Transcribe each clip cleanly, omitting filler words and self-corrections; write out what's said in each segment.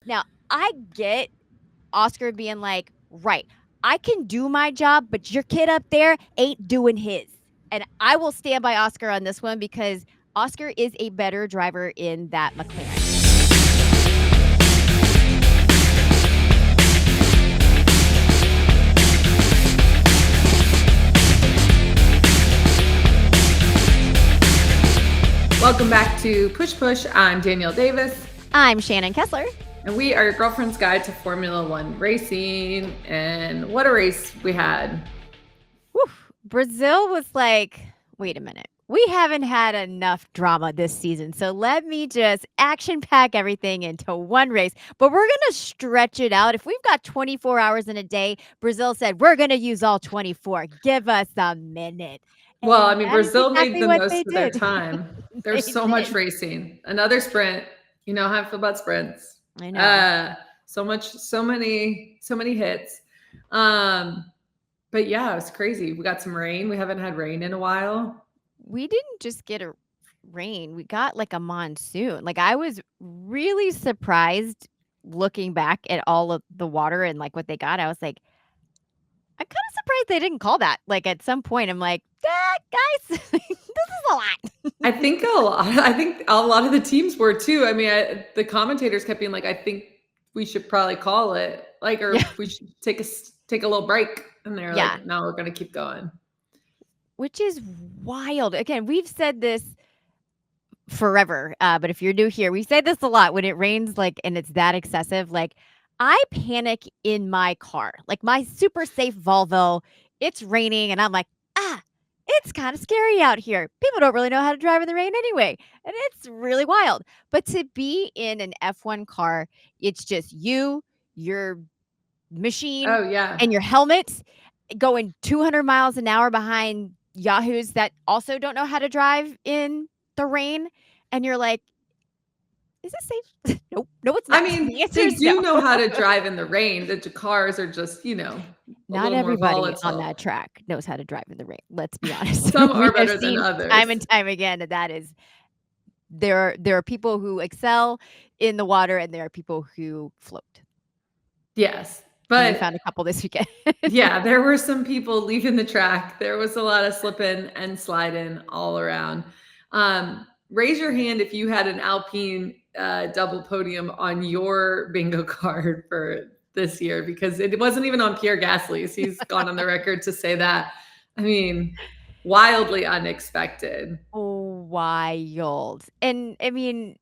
Now, I get Oscar being like, right, I can do my job, but your kid up there ain't doing his. And I will stand by Oscar on this one because Oscar is a better driver in that McLaren. Welcome back to Push Push. I'm Danielle Davis. I'm Shannon Kessler. And we are your girlfriend's guide to Formula One racing. And what a race we had. Whew. Brazil was like, wait a minute. We haven't had enough drama this season. So let me just action pack everything into one race. But we're going to stretch it out. If we've got 24 hours in a day, Brazil said, we're going to use all 24. Give us a minute. Well, I And mean, that is Brazil made exactly the what most they of their did. time. There's They so much did. racing. Another sprint. You know how I feel about sprints. I know. So many hits. But yeah, it was crazy. We got some rain. We haven't had rain in a while. We didn't just get a rain. We got like a monsoon. Like I was really surprised looking back at all of the water and like what they got. I was like, I'm kind of surprised they didn't call that. Like at some point, I'm like, guys, this is a lot. I think a lot of the teams were too. I mean, the commentators kept being like, I think we should probably call it, like, or we should take a little break. And they're like, no, we're going to keep going. Which is wild. Again, we've said this forever, but if you're new here, we say this a lot when it rains, like, and it's that excessive. Like, I panic in my car, like my super safe Volvo. It's raining, and I'm like, it's kind of scary out here. People don't really know how to drive in the rain anyway, and it's really wild. But to be in an F1 car, it's just you, your machine, and your helmet going 200 miles an hour behind yahoos that also don't know how to drive in the rain. And you're like, is this safe? Nope. No, it's not. I mean, they do know how to drive in the rain. The cars are just, not everybody on that track knows how to drive in the rain. Let's be honest. Some are better than others. Time and time again, that is, there are people who excel in the water and there are people who float. Yes. But we found a couple this weekend. Yeah, there were some people leaving the track. There was a lot of slipping and sliding all around. Raise your hand if you had an Alpine double podium on your bingo card for this year, because it wasn't even on Pierre Gasly's. He's gone on the record to say that. I mean, wildly unexpected. Wild. And I mean,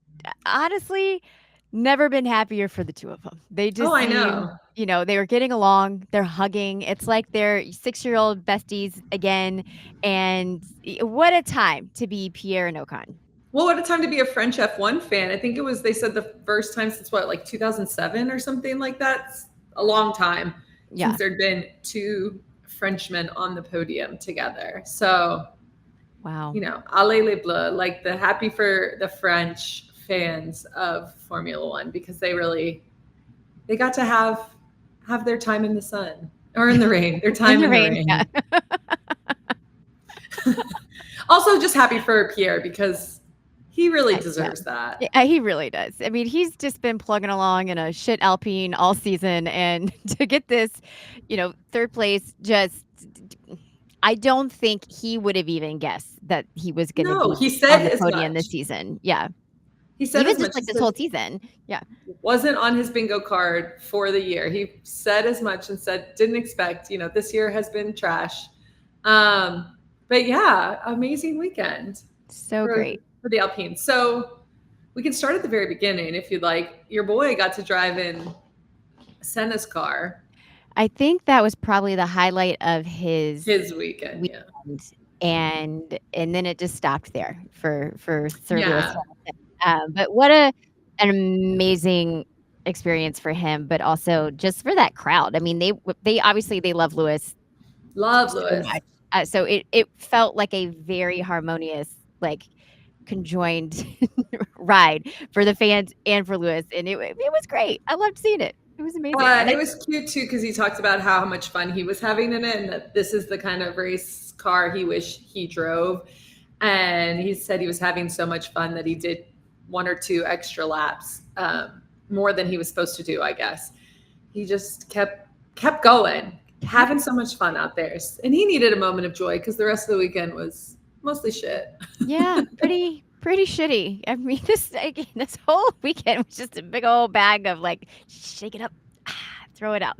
honestly, never been happier for the two of them. They just I know. They were getting along. They're hugging. It's like they're 6-year-old besties again. And what a time to be Pierre and Ocon. Well, what a time to be a French F1 fan. I think they said the first time since like 2007 or something like that. It's a long time since there'd been two Frenchmen on the podium together. So, wow. Allez les bleus, like the happy for the French fans of Formula One, because they got to have their time in the sun or in the rain, their time in the rain. Yeah. Also just happy for Pierre because he really deserves that. Yeah, he really does. I mean, he's just been plugging along in a shit Alpine all season, and to get this, third place, I don't think he would have even guessed that he was going to be on the podium this season. Yeah. He said even just like this whole season. Yeah. Wasn't on his bingo card for the year. He said as much and said, didn't expect, this year has been trash. But yeah, amazing weekend. So great. For the Alpine. So we can start at the very beginning if you'd like. Your boy got to drive in Senna's car. I think that was probably the highlight of his weekend. Yeah. And then it just stopped there for Lewis. But what an amazing experience for him, but also just for that crowd. I mean, they obviously they love Lewis. Lewis. So it felt like a very harmonious, like, conjoined ride for the fans and for Lewis, and it was great. I loved seeing it. It was amazing. It was cute too because he talked about how much fun he was having in it, and that this is the kind of race car he wished he drove. And he said he was having so much fun that he did 1 or 2 extra laps more than he was supposed to do, I guess. He just kept going, having so much fun out there. And he needed a moment of joy because the rest of the weekend was mostly shit. Yeah, pretty shitty. I mean, this whole weekend was just a big old bag of like, shake it up, throw it out.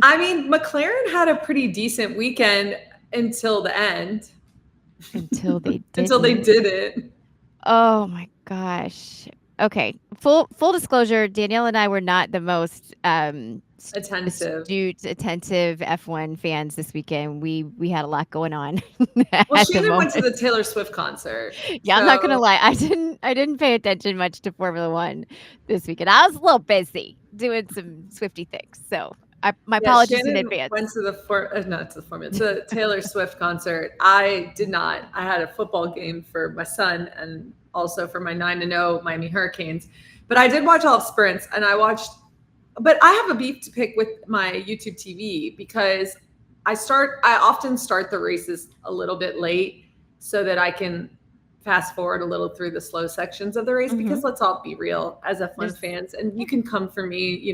I mean, McLaren had a pretty decent weekend until the end. Until they Until they didn't. did it. Oh my gosh. Okay. Full disclosure, Danielle and I were not the most Attentive. astute, attentive F1 fans this weekend. We had a lot going on Well, at the Shannon went to moment. the Taylor Swift concert. Yeah, I'm not gonna lie. I didn't pay attention much to Formula One this weekend. I was a little busy doing some Swifty things. So my Yeah, apologies in Shannon advance. went to not to the Formula, to the Taylor Swift concert. I did not. I had a football game for my son and also for my 9-0 Miami Hurricanes. But I did watch all of sprints, and I watched. But I have a beef to pick with my YouTube TV because I often start the races a little bit late so that I can fast forward a little through the slow sections of the race. Because let's all be real as F1 fans, and you can come for me,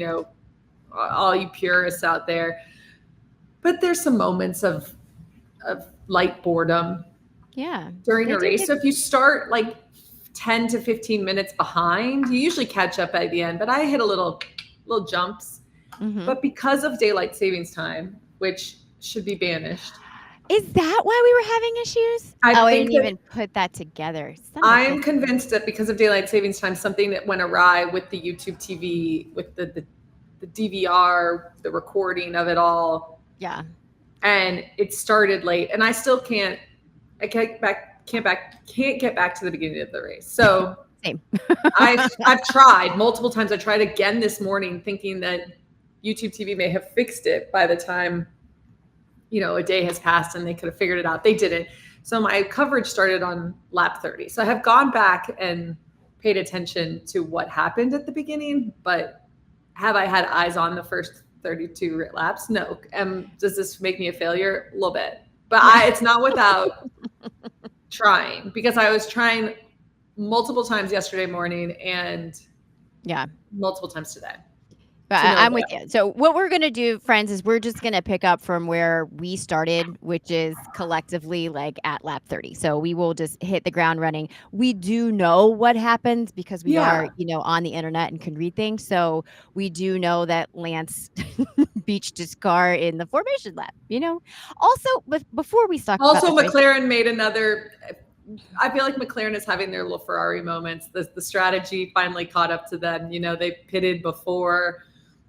all you purists out there. But there's some moments of light boredom during a race. So if you start like 10 to 15 minutes behind, you usually catch up by the end. But I hit a little jumps. But because of daylight savings time, which should be banished. Is that why we were having issues? I didn't even put that together. I'm convinced that because of daylight savings time, something that went awry with the YouTube TV, with the DVR, the recording of it all. Yeah. And it started late, and I still can't get back to the beginning of the race. So same. I've tried multiple times. I tried again this morning thinking that YouTube TV may have fixed it by the time, a day has passed and they could have figured it out. They didn't. So my coverage started on lap 30. So I have gone back and paid attention to what happened at the beginning, but have I had eyes on the first 32 laps? No. Does this make me a failure? A little bit. But it's not without trying, because I was trying multiple times yesterday morning and multiple times today. But I'm with you. So what we're going to do, friends, is we're just going to pick up from where we started, which is collectively like at lap 30. So we will just hit the ground running. We do know what happens because we are, on the internet and can read things. So we do know that Lance beached his car in the formation lap, Also, but before we talk about McLaren made another. I feel like McLaren is having their little Ferrari moments. The strategy finally caught up to them. They pitted before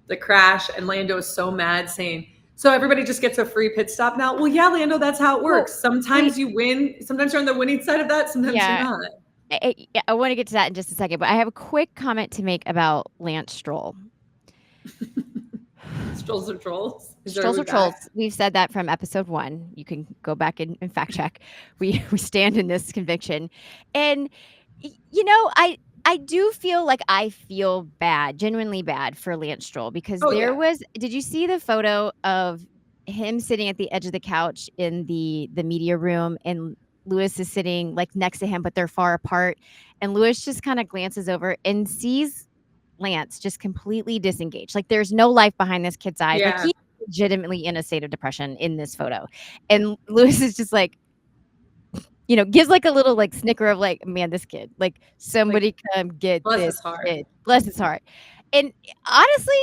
the crash, and Lando is so mad, saying, so everybody just gets a free pit stop now? Well, yeah, Lando, that's how it works. Sometimes you win. Sometimes you're on the winning side of that. Sometimes you're not. I want to get to that in just a second, but I have a quick comment to make about Lance Stroll. Strolls are trolls. Strolls are trolls. We've said that from episode 1. You can go back and fact check. We stand in this conviction. And, I do feel like I feel bad, genuinely bad for Lance Stroll, because did you see the photo of him sitting at the edge of the couch in the media room, and Lewis is sitting like next to him, but they're far apart. And Lewis just kind of glances over and sees Lance just completely disengaged. Like there's no life behind this kid's eyes. Like he's legitimately in a state of depression in this photo. And Lewis is just like, gives like a little like snicker of like, man, this kid, like somebody come get this kid. Bless his heart. And honestly,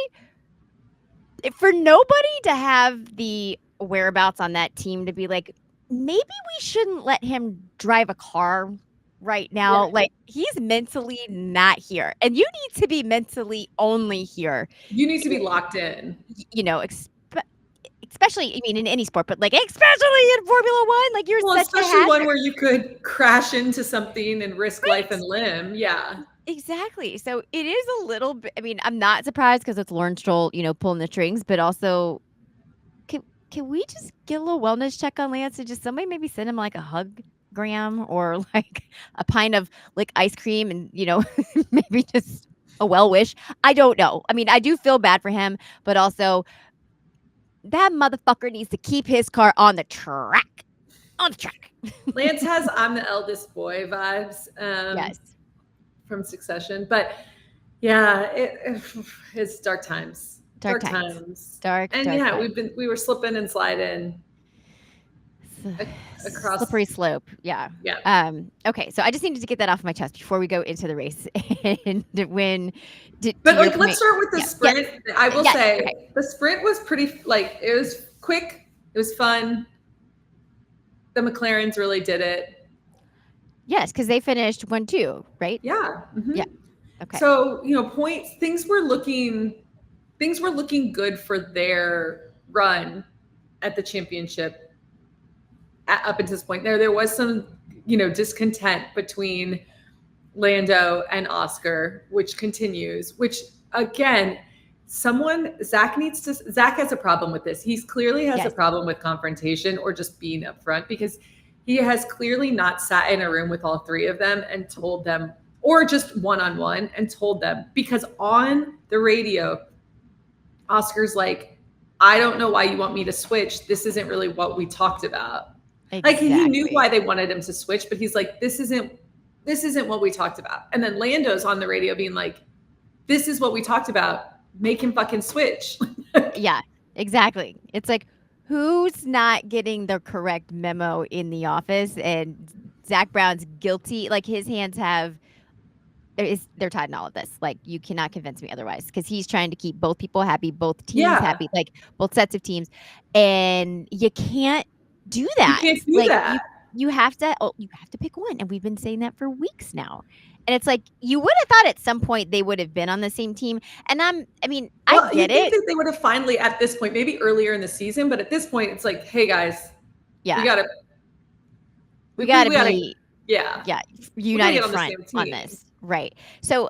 for nobody to have the whereabouts on that team to be like, maybe we shouldn't let him drive a car right now. Yeah. Like he's mentally not here, and you need to be mentally only here. You need to be locked in, especially, I mean, in any sport, but like, especially in Formula One, like you're especially one where you could crash into something and risk life and limb. Yeah. Exactly. So it is a little bit, I mean, I'm not surprised because it's Lawrence Stroll, pulling the strings, but also can we just get a little wellness check on Lance and just somebody maybe send him like a hug gram or like a pint of like ice cream and, maybe just a well wish. I don't know. I mean, I do feel bad for him, but also that motherfucker needs to keep his car on the track. On the track. Lance has I'm the eldest boy vibes. Yes. From Succession. But Yeah, it's dark times. Dark Dark times. times. Dark, And dark yeah, times. we were slipping and sliding across. Slippery slope. Yeah. Yeah. Okay, so I just needed to get that off my chest before we go into the race. And when, to But your like, let's point, start with the yeah, yes, sprint. I will yes, say okay, the sprint was pretty, like, it was quick. It was fun. The McLarens really did it. yes, because they finished 1-2, right? Yeah. Yeah. Okay. So, points, things were looking good for their run at the championship up until this point. There was some, discontent between Lando and Oscar, which continues, which again, Zach has a problem with this. He's clearly has a Yes. problem with confrontation or just being upfront, because he has clearly not sat in a room with all three of them and told them, or just one-on-one and told them, because on the radio, Oscar's like, I don't know why you want me to switch. This isn't really what we talked about. Like, he knew Exactly. why they wanted him to switch, but he's like, this isn't what we talked about. And then Lando's on the radio being like, this is what we talked about. Make him fucking switch. Yeah, exactly. It's like, who's not getting the correct memo in the office? And Zach Brown's guilty. Like, his hands they're tied in all of this. Like, you cannot convince me otherwise, because he's trying to keep both people happy, both teams Yeah. happy, like both sets of teams. And you can't do You that. can't do Like, that. you have to pick one. And we've been saying that for weeks now. And it's like, you would have thought at some point they would have been on the same team. And I Well, get you'd think it. that they would have finally, at this point, maybe earlier in the season, but at this point, it's like, hey guys, Yeah. we gotta, We gotta we gotta, be yeah, united get on the front same on team. this. Right. So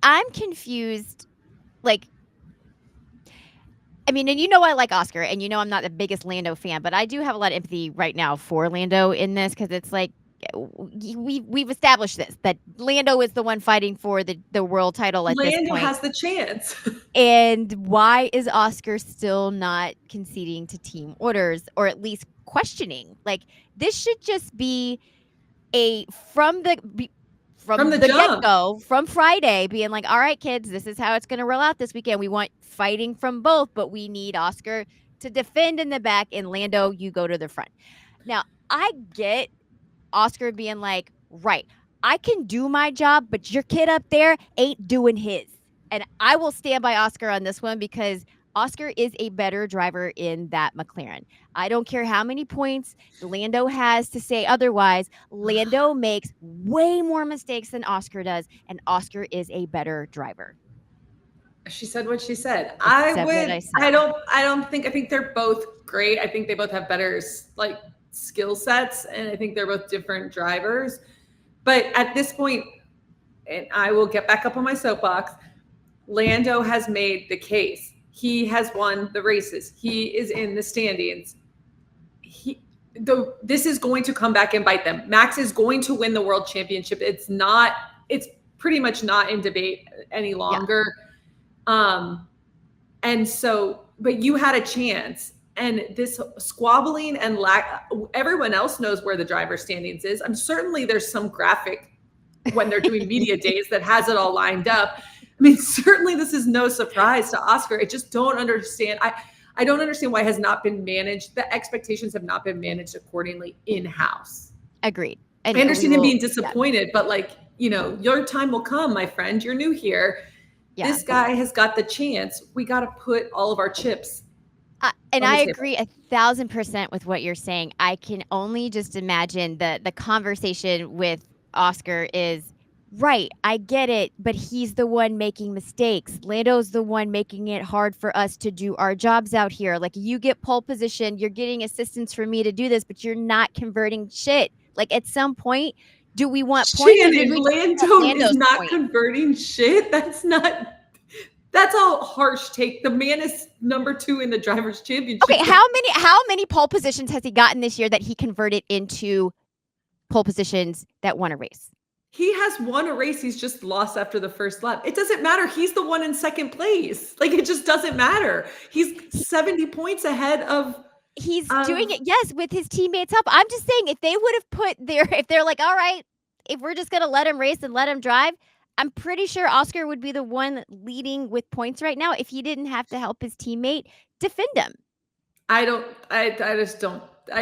I'm confused. Like, and I like Oscar, and I'm not the biggest Lando fan, but I do have a lot of empathy right now for Lando in this, because it's like, we've established this, that Lando is the one fighting for the world title at this Lando point. has the chance. And why is Oscar still not conceding to team orders, or at least questioning? Like, this should just be from the From the get jump. go, from Friday, being like, all right, kids, this is how it's going to roll out this weekend. We want fighting from both, but we need Oscar to defend in the back, and Lando, you go to the front. Now, I get Oscar being like, right, I can do my job, but your kid up there ain't doing his. And I will stand by Oscar on this one, because Oscar is a better driver in that McLaren. I don't care how many points Lando has to say otherwise. Lando makes way more mistakes than Oscar does, and Oscar is a better driver. She said what she said. I said what I said. I think they're both great. I think they both have better, like, skill sets, and I think they're both different drivers. But at this point, and I will get back up on my soapbox, Lando has made the case. He has won the races. He is in the standings. This is going to come back and bite them. Max is going to win the world championship. It's pretty much not in debate any longer. Yeah. And so, but you had a chance, and this squabbling and everyone else knows where the driver standings is. Certainly there's some graphic when they're doing media days that has it all lined up. Certainly this is no surprise to Oscar. I just don't understand. I don't understand why it has not been managed. The expectations have not been managed accordingly in-house. Agreed. And I understand him being disappointed, but your time will come, my friend. You're new here. Yeah. This guy has got the chance. We got to put all of our chips. And I agree 1,000% with what you're saying. I can only just imagine the conversation with Oscar is, right, I get it, but he's the one making mistakes. Lando's the one making it hard for us to do our jobs out here. Like, you get pole position, you're getting assistance for me to do this, but you're not converting shit. Like, at some point, do we want points? Lando is not converting shit. That's a harsh take. The man is number 2 in the drivers' championship. Okay, how many pole positions has he gotten this year that he converted into pole positions that won a race? He has won a race. He's just lost after the first lap. It doesn't matter. He's the one in second place. Like, it just doesn't matter. He's 70 points ahead of. He's doing it, yes, with his teammates' help. I'm just saying, if they would have if they're like, all right, if we're just going to let him race and let him drive, I'm pretty sure Oscar would be the one leading with points right now if he didn't have to help his teammate defend him. I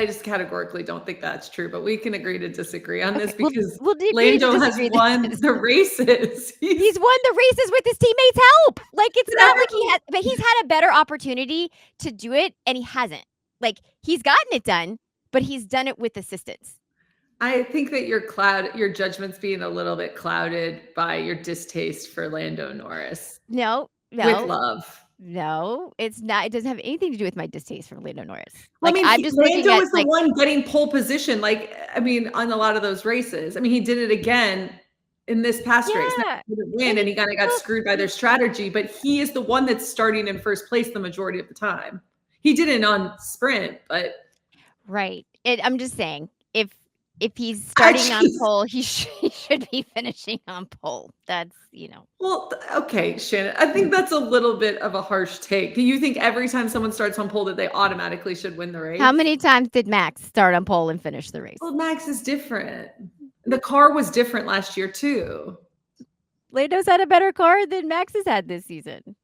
just categorically don't think that's true, but we can agree to disagree on Okay, this because we'll agree to Lando has disagree. won the races. He's won the races with his teammates' help. Like, it's But not like he everyone had, but he's had a better opportunity to do it, and he hasn't. Like, he's gotten it done, but he's done it with assistance. I think that your judgment's being a little bit clouded by your distaste for Lando Norris No, with no, love. no, it's not. It doesn't have anything to do with my distaste for Lando Norris. Well, I Like, mean, I'm just looking Lando at is the like, one getting pole position. Like, I mean, on a lot of those races. I mean, he did it again in this past race. Now, yeah, he didn't win, and and he kind of got screwed by their strategy. But he is the one that's starting in first place the majority of the time. He didn't on sprint, but right. I'm just saying, if he's I starting on just pole, he should be finishing on pole. That's well, okay, Shannon. I think that's a little bit of a harsh take. Do you think every time someone starts on pole that they automatically should win the How race? many times did Max start on pole and finish the race? Well, Max is different. The car was different last year too. Lando's had a better car than Max has had this season.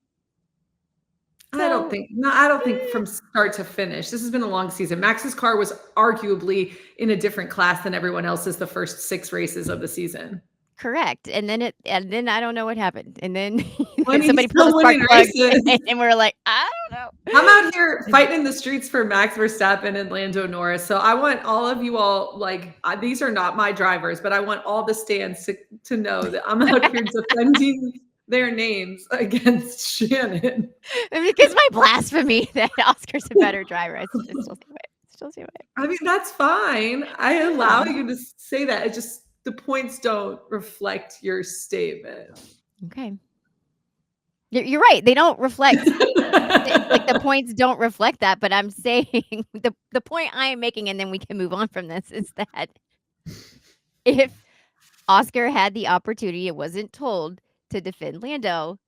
I don't So, think no, I don't think from start to finish. This has been a long season. Max's car was arguably in a different class than everyone else's the first 6 races of the season. correct. And then I don't know what happened. And then When he's somebody pulled a still spark winning plug races. and we're like, I don't know. I'm out here fighting in the streets for Max VerStappen and Lando Norris. So I want all of you all, like, these are not my drivers, but I want all the stands to know that I'm out here defending their names against Shannon. Because my blasphemy that Oscar's a better driver. I still see it. Still see it. I mean, that's fine. I allow you to say that. It just the points don't reflect your statement. Okay. You're right. They don't reflect like the points don't reflect that, but I'm saying the point I am making, and then we can move on from this, is that if Oscar had the opportunity, it wasn't told to defend Lando,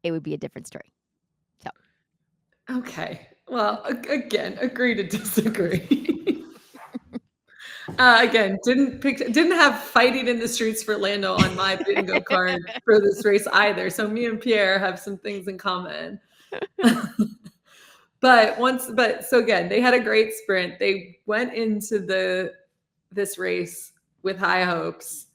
it would be a different story. So Okay. Well, again, agree to disagree. Again, didn't have fighting in the streets for Lando on my bingo card for this race either. So me and Pierre have some things in common. But so again, they had a great sprint. They went into this race with high hopes.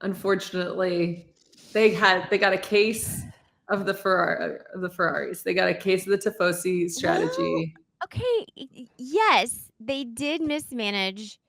Unfortunately, they got a case of the Ferraris. They got a case of the Tifosi strategy. Well, okay, yes, they did mismanage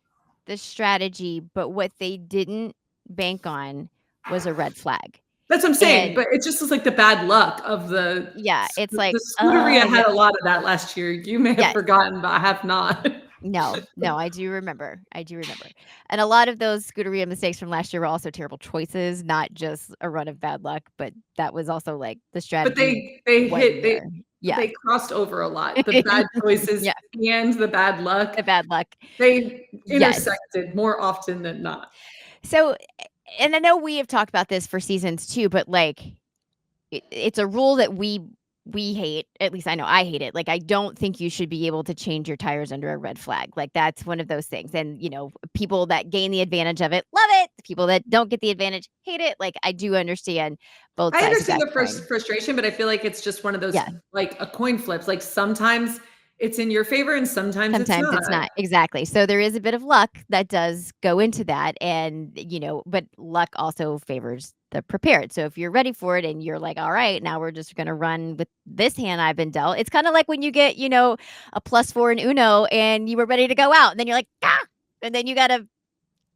the strategy, but what they didn't bank on was a red flag. That's what I'm saying, And but it just was like the bad luck of yeah, it's like, the Scuderia you had a lot of that last year. You may have yes. forgotten, but I have not. No, I do remember. I do remember. And a lot of those Scuderia mistakes from last year were also terrible choices, not just a run of bad luck, but that was also like the But strategy they wasn't there. Yeah. they crossed over a lot. The bad choices Yeah, and the bad luck, the bad luck. they Yes. intersected more often than not. So, and I know we have talked about this for seasons too, but like it's a rule that we hate. At least I know I hate it. Like, I don't think you should be able to change your tires under a red flag. Like, that's one of those things. And people that gain the advantage of it love it. People that don't get the advantage hate it. Like, I do understand both I sides of understand that the coin. frustration, but I feel like it's just one of those Yeah. like a coin flips. Like sometimes it's in your favor and sometimes it's Sometimes it's not. Exactly. So there is a bit of luck that does go into that. And, but luck also favors the prepared. So if you're ready for it and you're like, all right, now we're just going to run with this hand I've been dealt. It's kind of like when you get, a +4 in Uno and you were ready to go out. And then you're like, ah, and then you got to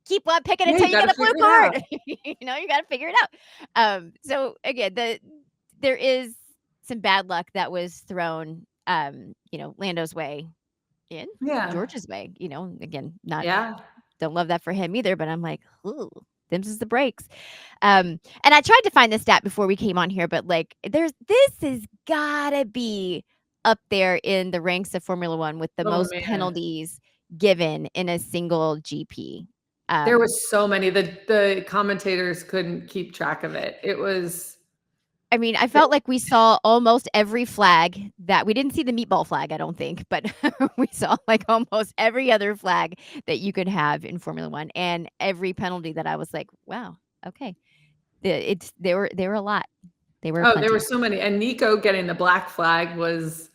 keep on picking Yeah, until you you get gotta a blue figure it out. card. You got to figure it out. So again, there is some bad luck that was thrown, Lando's way in Yeah. George's way, again, not Yeah. don't love that for him either, but I'm like, ooh, them's is the breaks. And I tried to find the stat before we came on here, but like this has gotta be up there in the ranks of Formula One with the Oh most man. penalties given in a single GP. There was so many. The commentators couldn't keep track of it. It was I mean, I felt like we saw almost every flag that we didn't see the meatball flag, I don't think, but we saw like almost every other flag that you could have in Formula One and every penalty that I was like, wow, okay. They were a lot. They were Oh, there were plenty. so many. And Nico getting the black flag was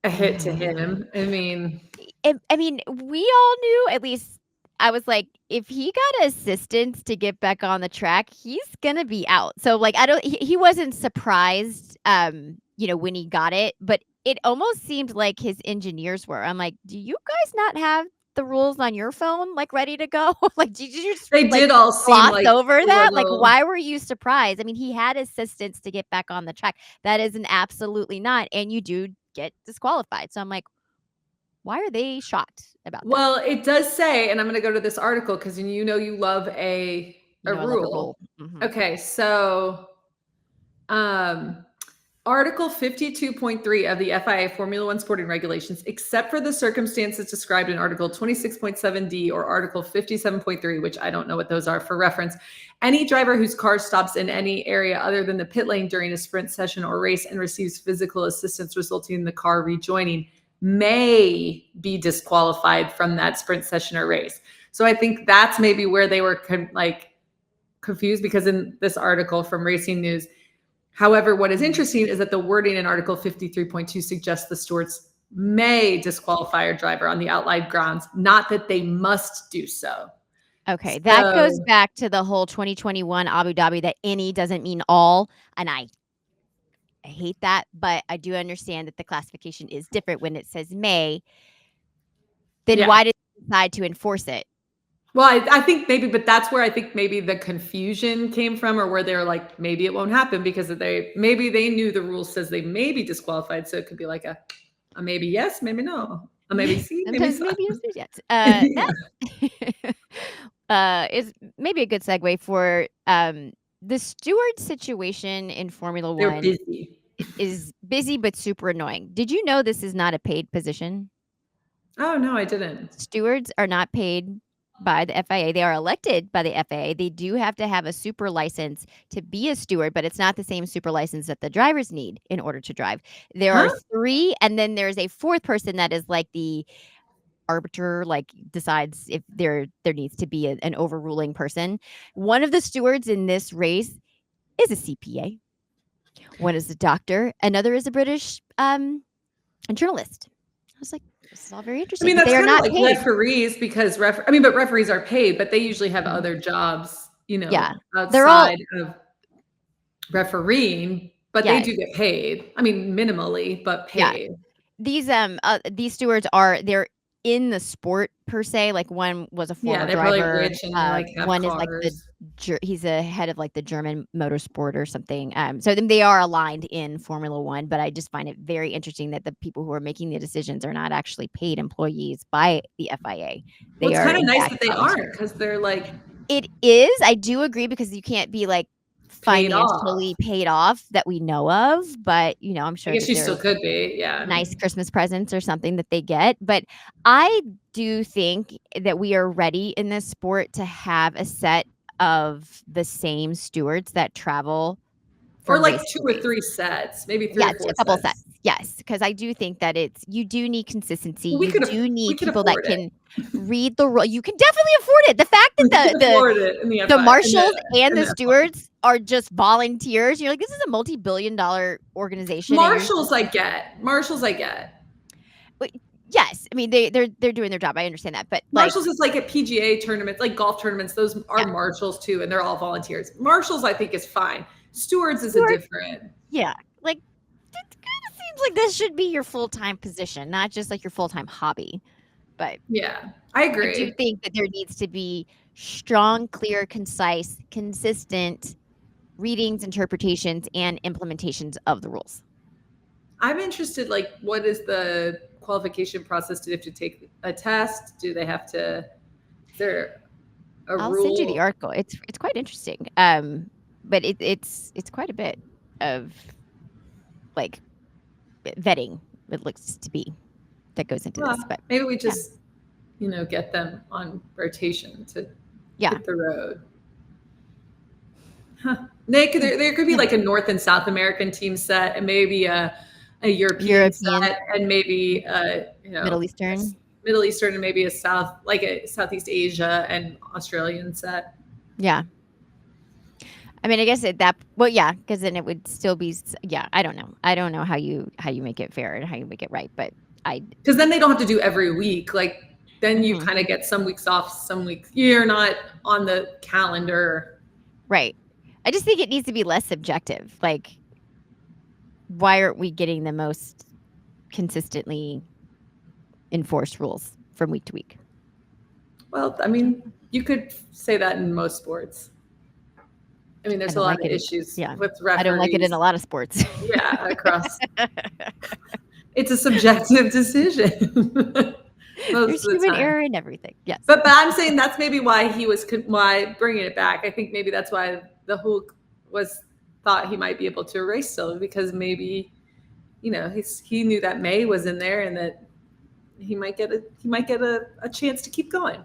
a hit to him. I mean, I mean, we all knew, at least I was like, if he got assistance to get back on the track, he's gonna be out. So like, he wasn't surprised, when he got it, but it almost seemed like his engineers were. I'm like, do you guys not have the rules on your phone like ready to go? Like, did you just they like did all seem gloss like over a that? Like, little. why were you surprised? I mean, he had assistance to get back on the track. That is an absolutely not, and you do get disqualified. So I'm like, why are they shocked about that? Well, it does say, and I'm going to go to this article because you love a I love a rule. rule. Mhm. Okay, so Article 52.3 of the FIA Formula One sporting regulations, except for the circumstances described in Article 26.7D or Article 57.3, which I don't know what those are for reference, any driver whose car stops in any area other than the pit lane during a sprint session or race and receives physical assistance resulting in the car rejoining may be disqualified from that sprint session or race. So I think that's maybe where they were confused, because in this article from Racing News, however, what is interesting is that the wording in Article 53.2 suggests the stewards may disqualify a driver on the outlined grounds, not that they must do so. Okay, that goes back to the whole 2021 Abu Dhabi, that any doesn't mean all, and I hate that, but I do understand that the classification is different when it says may. Then why did they decide to enforce it? Well, I think maybe, but that's where I think maybe the confusion came from, or where they're like, maybe it won't happen because maybe they knew the rule says they may be disqualified. So it could be like a maybe yes, maybe no, a maybe see, maybe Sometimes so. maybe yes. Yeah. That is maybe a good segue for the steward situation in Formula They're One. busy. Is busy but super annoying. Did you know this is not a paid position? Oh no, I didn't. Stewards are not paid by the FIA. They are elected by the FIA. They do have to have a super license to be a steward, but it's not the same super license that the drivers need in order to drive. There are 3, and then there's a 4th person that is like the arbiter, like decides if there needs to be an overruling person. One of the stewards in this race is a CPA. One is a doctor. Another is a British journalist. I was like, this is all very I interesting. mean, But that's they are kind of not like paid. referees, because but referees are paid, but they usually have Mhm. other jobs, Yeah. They're all outside of refereeing, but they yes. do get paid. I mean, minimally, but Yeah. paid. These stewards they're in the sport per se. Like, one was a Yeah, former they're probably driver. rich and they like have One is like cars. he's a head of like the German motorsport or something. So then they are aligned in Formula One, but I just find it very interesting that the people who are making the decisions are not actually paid employees by the FIA. Well, They it's are kind of in nice fact that they volunteer. aren't, because they're like It is. I do agree, because you can't be like paid off. financially paid off that we know of, but I'm I sure guess that you still there's could be. Yeah, I nice mean, Christmas presents or something that they get. But I do think that we are ready in this sport to have a set of the same stewards that travel or from like race two to or race. three sets, maybe three Yeah, or four a couple sets. sets. Yes, because I do think that you do need consistency. We You could do we need could people that afford it. can read the rule. You can definitely afford it. The fact We that could afford it in the the FI marshals and in the the F1. stewards are just volunteers. You're like, this is a multi-billion-dollar organization, and you're Marshals, I get. Marshals, I get. but yes, I mean they're doing their job. I understand that, but like, Marshals is like at PGA tournaments, like golf tournaments. Those are yeah, marshals too, and they're all volunteers. Marshals, I think, is fine. Stewards is a steward, different. yeah, like it kind of seems like this should be your full-time position, not just like your full-time hobby. But Yeah, I I do agree. think that there needs to be strong, clear, concise, consistent readings, interpretations, and implementations of the rules. I'm interested. Like, what is the qualification process? Do they have to take a test? Do they have to? Is there a I'll send you rule? the article. It's quite interesting. But it's quite a bit of like vetting, it looks to be, that goes into this. Well, But maybe we yeah, just, get them on rotation to yeah, hit the road. Huh. Nick, there could be yeah. like a North and South American team set, and maybe a European European, set, and maybe Middle a Eastern. Middle Eastern, and maybe a Southeast Asia and Australian set. Yeah. I mean, I guess at that well, yeah, because then it would still be yeah, I don't know. I don't know how you make it fair and how you make it right, but I Because then they don't have to do every week. Like then you mhm, kind of get some weeks off, some weeks you're not on the calendar. right. I just think it needs to be less subjective. Like, why aren't we getting the most consistently enforced rules from week to week? Well, I mean, you could say that in most sports. I mean, I there's a don't lot like of it. issues Yeah, with I don't like it in a referees. lot of sports. Yeah, across. It's a subjective decision most There's of the human time. error in everything. Yes. But I'm saying that's maybe why why bringing it back. I think maybe that's why the Hulk was thought he might be able to erase still because maybe he knew that May was in there and that he might get a chance to keep going.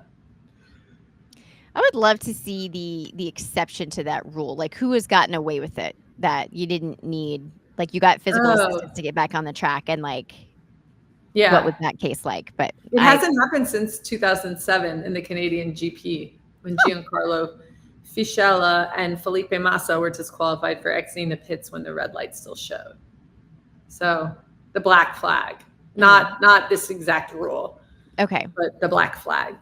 I would love to see the exception to that rule. Like, who has gotten away with it that you didn't need like, you got physical Oh, assistance to get back on the track and, like, what was yeah. that case like? But It I hasn't happened since 2007 in the Canadian GP when Giancarlo Fischella and Felipe Massa were disqualified for exiting the pits when the red light still showed. So the black flag, not this exact rule, okay. but the black flag,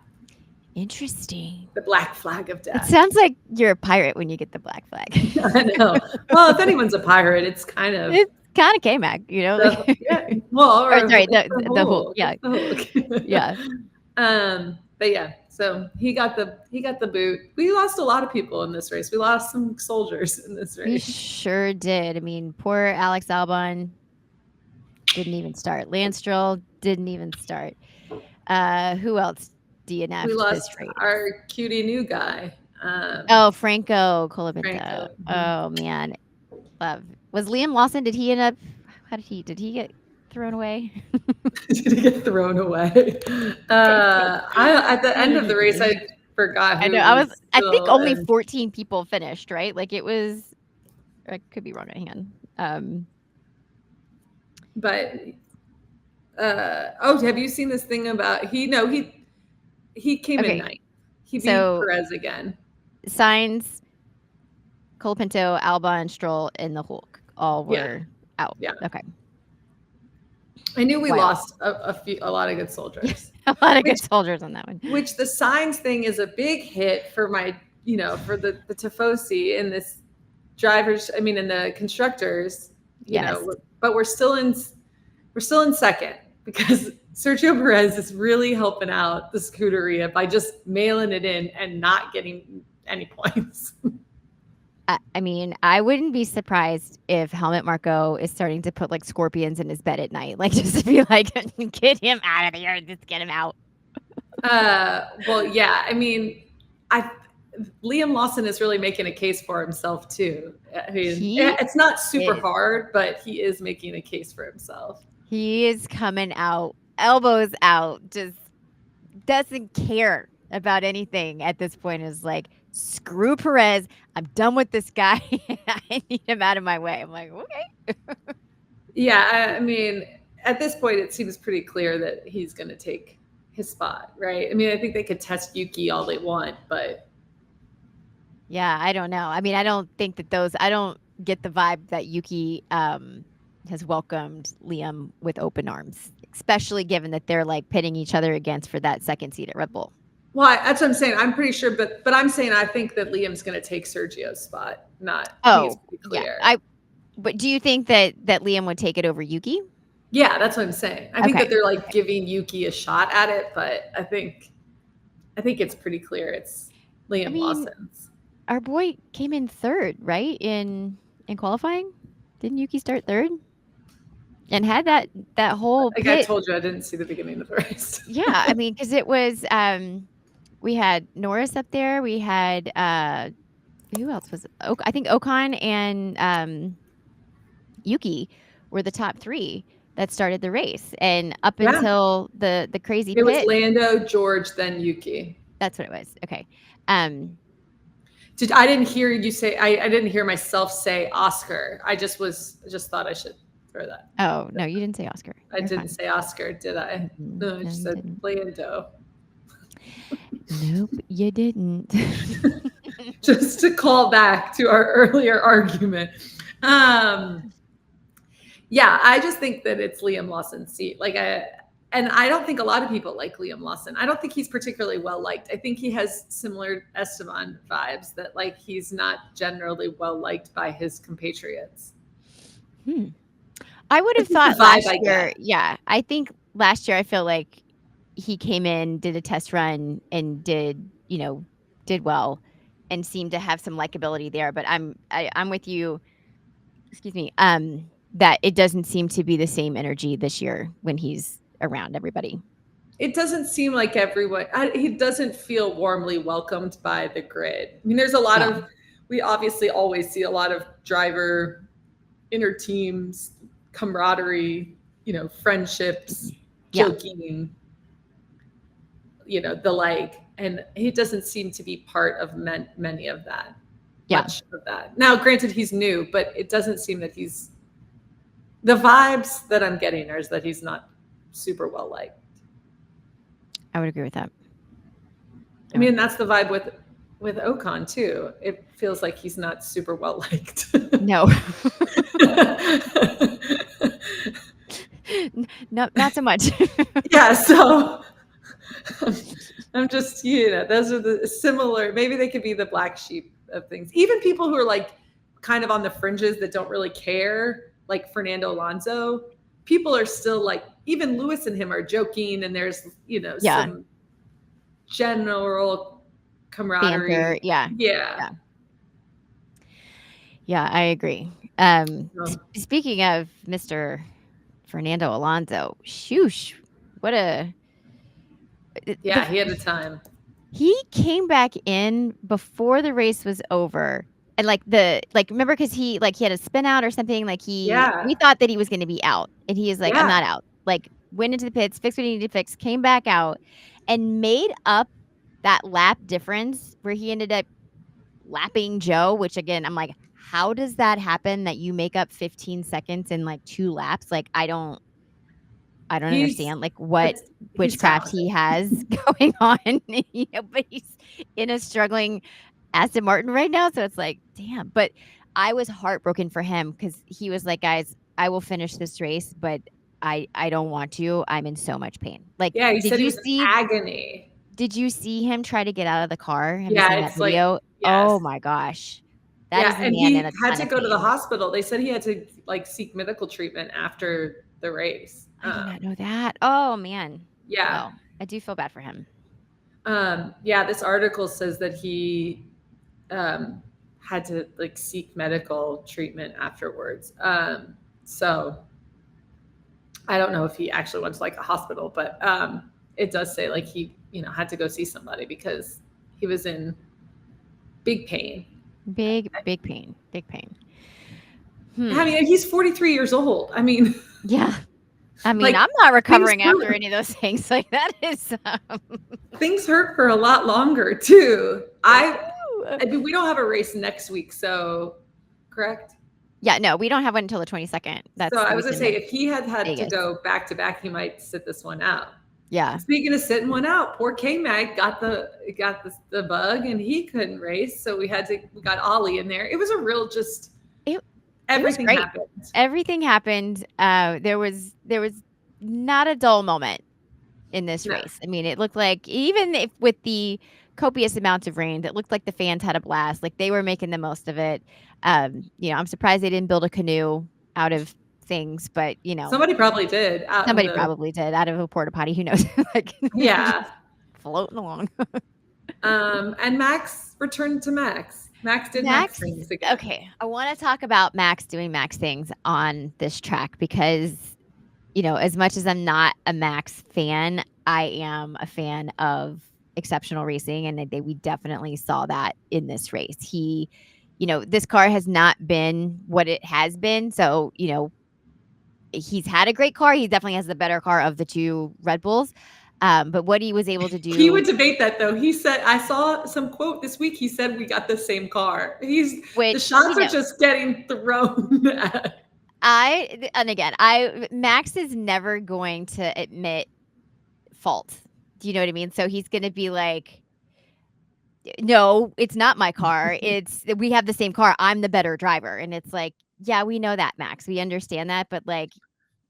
Interesting. the black flag of It death. sounds like you're a pirate when you get the black flag. I know. Well, if anyone's a pirate, it's kind of It's kinda K-Mag, you know, like yeah. Well, or or sorry, it's the the Hulk, Hulk. yeah. It's the Yeah. Hulk. But yeah, so he got the boot. We lost a lot of people in this race. We lost some soldiers in this We race. sure did. I mean, poor Alex Albon didn't even start. Lance Stroll didn't even start. Who else We DNF'd this lost race? our cutie new guy, Oh, Franco Colapinto. Franco. Oh, man. Love. Was Liam Lawson, did he end up how did he get thrown away? Did he get thrown away? At the end of the race, I forgot I know, who was I think still only in. 14 people finished, right? Like, it was I could be wrong, hang on. But have you seen this thing about he came in Okay, ninth. He beat so Perez again. Sainz, Colapinto, Albon, Stroll, and the Hulk all Yeah, were out. yeah. Okay. I knew we Wild. lost a lot of good soldiers. A lot of Which good soldiers on that one. which the signs thing is a big hit for for the Tifosi in this drivers. I mean, in the constructors. Yes. But we're still in second because Sergio Perez is really helping out the Scuderia by just mailing it in and not getting any points. I mean, I wouldn't be surprised if Helmut Marko is starting to put like scorpions in his bed at night, like just to be like, get him out of here, just get him out. Well, yeah. I mean, I Liam Lawson is really making a case for himself too. I mean, it's not super hard, but he is making a case for himself. He is coming out, elbows out, just doesn't care about anything at this point. Is like, screw Perez. I'm done with this guy. I need him out of my way. I'm like, okay. Yeah, I mean, at this point, it seems pretty clear that he's going to take his spot, right? I mean, I think they could test Yuki all they want, but yeah, I don't know. I mean, I don't think that I don't get the vibe that Yuki has welcomed Liam with open arms, especially given that they're like pitting each other against for that second seat at Red Bull. Well, that's what I'm saying. I'm pretty sure, but I'm saying I think that Liam's going to take Sergio's spot. Not. I think it's pretty clear. Yeah. But do you think that Liam would take it over Yuki? Yeah, that's what I'm saying. I think that they're like giving Yuki a shot at it, but I think it's pretty clear it's Liam Lawson's. Our boy came in third, right? In qualifying? Didn't Yuki start third? And had that whole Like pit. I told you, I didn't see the beginning of the race. Yeah, I mean, because it was we had Norris up there. We had who else was I think Ocon and Yuki were the top three that started the race, and up until the crazy pit, it was Lando, George, then Yuki. That's what it was. Okay. I didn't hear you say. I didn't hear myself say Oscar. I just thought I should throw that. Oh no, you didn't say Oscar. I didn't say Oscar, did I? No, I just said Lando. Nope, you didn't. just to call back to our earlier argument. Um, yeah, I just think that it's Liam Lawson's seat. And I don't think a lot of people like Liam Lawson. I don't think he's particularly well liked. I think he has similar Esteban vibes, that like he's not generally well liked by his compatriots. Hmm. I would have It's just the thought vibe last I year, get. yeah, I think last year I feel like he came in, did a test run, and did well and seemed to have some likability there, but I'm with you, excuse me, that it doesn't seem to be the same energy this year when he's around everybody. It doesn't seem like everyone, he doesn't feel warmly welcomed by the grid. I mean, there's a lot No. of, we obviously always see a lot of driver inner teams, camaraderie, friendships, Yeah. joking, the like. And he doesn't seem to be part of many of that, Yeah. much of that. Now, granted, he's new, but it doesn't seem that the vibes that I'm getting are that he's not super well liked. I would agree with that. I mean, that's the vibe with Ocon too. It feels like he's not super well liked. No. Not so much. Yeah, so I'm just, those are the similar, maybe they could be the black sheep of things. Even people who are like kind of on the fringes that don't really care, like Fernando Alonso, people are still like, even Lewis and him are joking, and there's, Yeah. some general camaraderie. Banter. Yeah. Yeah. Yeah. Yeah, I agree. Speaking of Mr. Fernando Alonso, shoosh, what a Yeah, he had a time. he came back in before the race was over. And remember, because he had a spin out or something, Yeah. we thought that he was going to be out, and he is like, I'm Yeah. not out. Like, went into the pits, fixed what he needed to fix, came back out, and made up that lap difference where he ended up lapping Joe. Which again, I'm like, how does that happen that you make up 15 seconds in like 2 laps? Like, I don't understand like what He's witchcraft talented. he has going on, but he's in a struggling Aston Martin right now, so it's like, damn. But I was heartbroken for him because he was like, guys, I will finish this race, but I don't want to. I'm in so much pain. Like, Yeah, he said he was in agony. did you see him try to get out of the car? Have you Yeah, seen that it's like, video? yes. Oh my gosh. That Yeah, is a and man in he a had ton to of go to the pain. hospital. They said he had to like seek medical treatment after the race. I did not know that. Oh man. Yeah. Well, I do feel bad for him. Yeah, this article says that he had to like seek medical treatment afterwards. So I don't know if he actually went to like a hospital, but it does say like he, had to go see somebody because he was in big pain. Big pain. Big pain. I mean, he's 43 years old. I mean, Yeah. I mean, like, I'm not recovering things after hurt. any of those things. Like, that is Things hurt for a lot longer too. they I mean, we don't have a race next week, so correct? Yeah, no, we don't have one until the 22nd. That's So the I was gonna weekend say, of if he had to Vegas. go back to back, he might sit this one out. Yeah. Speaking of sitting one out, poor K-Mag got the bug and he couldn't race, so we got Ollie in there. It was a real just everything great. happened. Everything happened. There was not a dull moment in this No. race. I mean, it looked like, even if with the copious amounts of rain, it looked like the fans had a blast. Like, they were making the most of it. I'm surprised they didn't build a canoe out of things, but Somebody probably did. probably did out of a porta potty. Who knows? Like, Yeah. floating along. And Max returned to Max. Max did Max things again. Okay, I want to talk about Max doing Max things on this track because, as much as I'm not a Max fan, I am a fan of exceptional racing, and we definitely saw that in this race. This car has not been what it has been, so he's had a great car. He definitely has the better car of the two Red Bulls. But what he was able to do, he would debate that though. He said, I saw some quote this week. He said we got the same car. The shots are just getting thrown at. Max is never going to admit fault. Do you know what I mean? So he's going to be like, No, it's not my car. It's we have the same car. I'm the better driver. And it's like, yeah, we know that, Max. We understand that, but like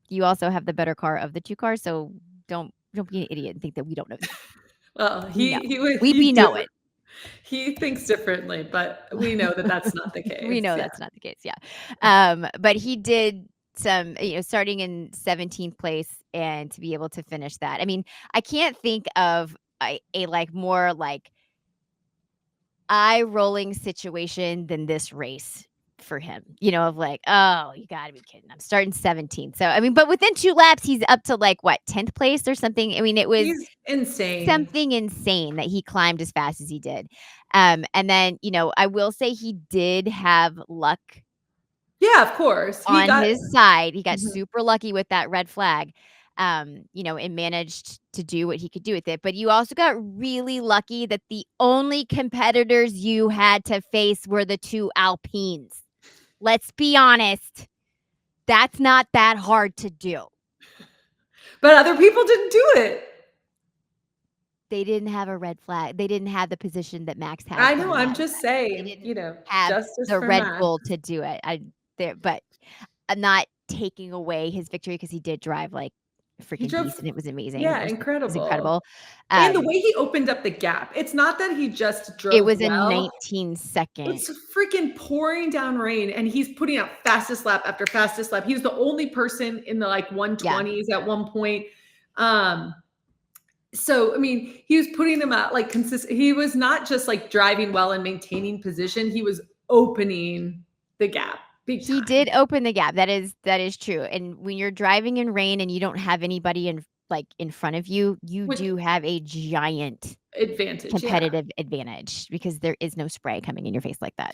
you also have the better car of the 2 cars, so don't be an idiot and think that we don't know that. Well, We know. We he be knowing. different. He thinks differently, but we know that that's not the We case. know Yeah. that's not the case, yeah. But he did some, starting in 17th place and to be able to finish that. I mean, I can't think of a like more like eye-rolling situation than this race for him, of like, "Oh, you gotta be kidding. I'm starting 17th." So, I mean, but within 2 laps, he's up to like what, 10th place or something? I mean, it was He's insane. something insane that he climbed as fast as he did. And then, I will say he did have luck Yeah, of course. He on got his side. He got Mhm. super lucky with that red flag, and managed to do what he could do with it. But you also got really lucky that the only competitors you had to face were the 2 Alpines. Let's be honest. That's not that hard to do. But other people didn't do it. They didn't have a red flag. They didn't have the position that Max had I know, coming I'm out of just that. They saying, didn't have justice the for Red Max. Bull to do it. But I'm not taking away his victory because he did drive like a He freaking drove beast, and it was amazing. Yeah, It was incredible. incredible. And the Um, way he opened up the gap, it's not that he just it drove was a well. 19-second. It's freaking pouring down rain, and he's putting out fastest lap after fastest lap. He's the only person in the, like, Yeah. 120s at one point. Um, so, I mean, he was putting them out, like, he was not just, like, driving well and maintaining position, he was opening the gap big He time. did open the gap. That is true. And when you're driving in rain and you don't have anybody in front of you, you With do have a giant advantage, yeah. competitive advantage because there is no spray coming in your face like that.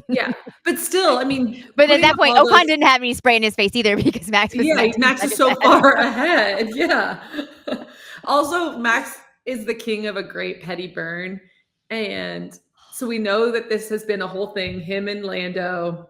Yeah, but still, I mean, But at putting that up point, all those Ocon didn't have any spray in his face either because Max was Yeah, 19 Max is seconds so ahead of far him. ahead, yeah. Also, Max is the king of a great petty burn, and so we know that this has been a whole thing, him and Lando,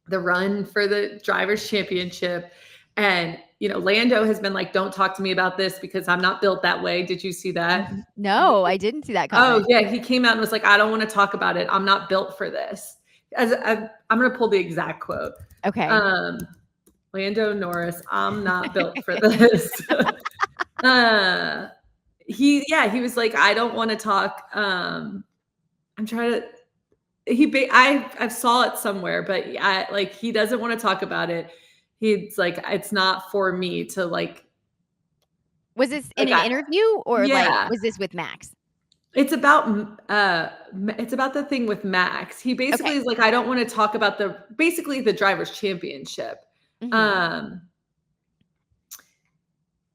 the run for the drivers' championship, and, Lando has been like, "Don't talk to me about this because I'm not built that way." Did you see that? No, I didn't see that Oh, comment. yeah, he came out and was like, "I don't wanna talk about it. I'm not built for this." I'm gonna pull the exact quote. Okay. Um, Lando Norris, I'm not built for this. uh, he was like, I don't want to talk. I'm trying to. I saw it somewhere, but like he doesn't want to talk about it. He's like, it's not for me to Was this in like. an interview or, like, Yeah, was this with Max? it's about it's about the thing with Max. He basically Okay. is like, I don't want to talk about basically the drivers' championship. Mhm. Um,